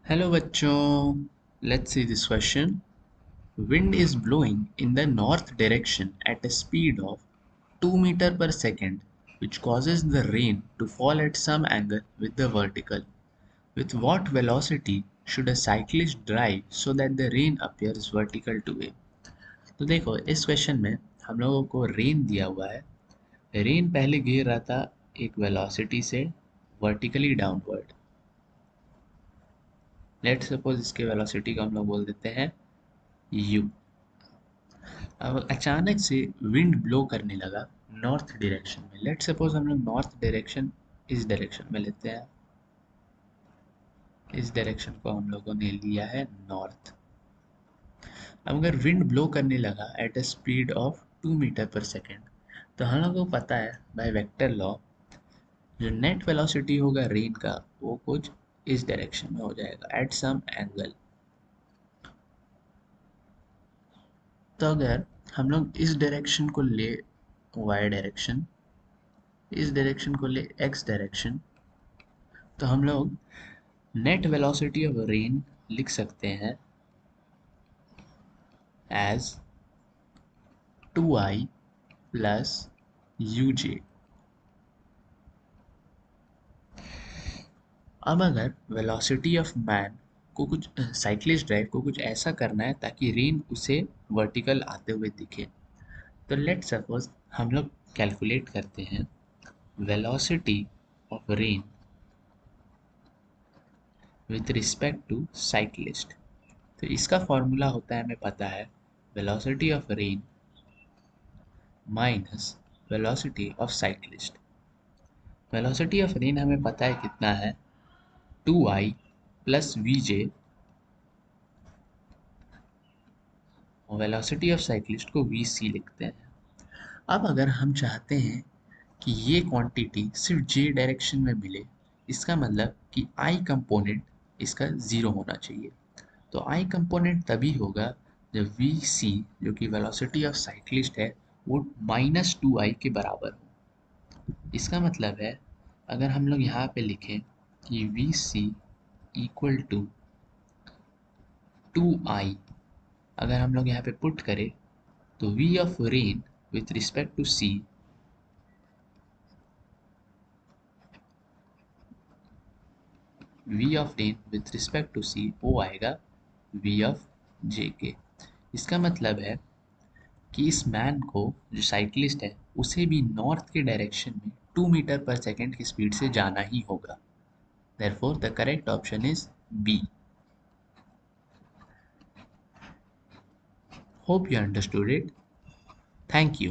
Hello बच्चों, let's see this question. Wind is blowing in the north direction at a speed of 2 meter per second, which causes the rain to fall at some angle with the vertical. With what velocity should a cyclist drive so that the rain appears vertical to him? तो देखो, इस question में हम लोगों को rain दिया हुआ है. रेन पहले गिर रहा था एक वेलोसिटी से वर्टिकली डाउनवर्ड. लेट्स सपोज इसके वेलोसिटी को हम लोग बोल देते हैं u. अब अचानक से विंड ब्लो करने लगा नॉर्थ डायरेक्शन में. लेट्स सपोज हम लोग नॉर्थ डायरेक्शन इस डायरेक्शन में लेते हैं. इस डायरेक्शन को हम लोगों ने लिया है नॉर्थ. अब अगर विंड ब्लो करने लगा at a speed of 2 meter per second, तो हम लोगों को पता है बाय वेक्टर लॉ जो नेट वेलोसिटी होगा रेन का वो कुछ इस डायरेक्शन में हो जाएगा एट सम एंगल. तो अगर हम लोग इस डायरेक्शन को ले वाई डायरेक्शन, इस डायरेक्शन को ले एक्स डायरेक्शन, तो हम लोग नेट वेलोसिटी ऑफ रेन लिख सकते हैं एज 2i प्लस uj. अब अगर वेलोसिटी ऑफ मैन को कुछ साइक्लिस्ट ड्राइव को कुछ ऐसा करना है ताकि रेन उसे वर्टिकल आते हुए दिखे, तो लेट सपोज हम लोग कैलकुलेट करते हैं velocity of rain with respect to cyclist. तो इसका फॉर्मूला होता है, हमें पता है, velocity of rain minus velocity of cyclist. Velocity of rain हमें पता है कितना है, 2i प्लस vj. और वेलोसिटी ऑफ साइक्लिस्ट को vc लिखते हैं. अब अगर हम चाहते हैं कि ये क्वांटिटी सिर्फ j डायरेक्शन में मिले, इसका मतलब कि i कंपोनेंट इसका ज़ीरो होना चाहिए. तो i कंपोनेंट तभी होगा जब vc जो कि वेलोसिटी ऑफ साइक्लिस्ट है वो -2i के बराबर हो. इसका मतलब है अगर हम लोग यहाँ पे लिखें कि vc इक्वल टू 2i, अगर हम लोग यहाँ पे पुट करें तो v of rain with respect to c, v of rain with respect to c वो आएगा v ऑफ j के. इसका मतलब है कि इस मैन को, जो साइक्लिस्ट है, उसे भी नॉर्थ के डायरेक्शन में 2 मीटर पर सेकेंड की स्पीड से जाना ही होगा. Therefore, the correct option is B. Hope you understood it. Thank you.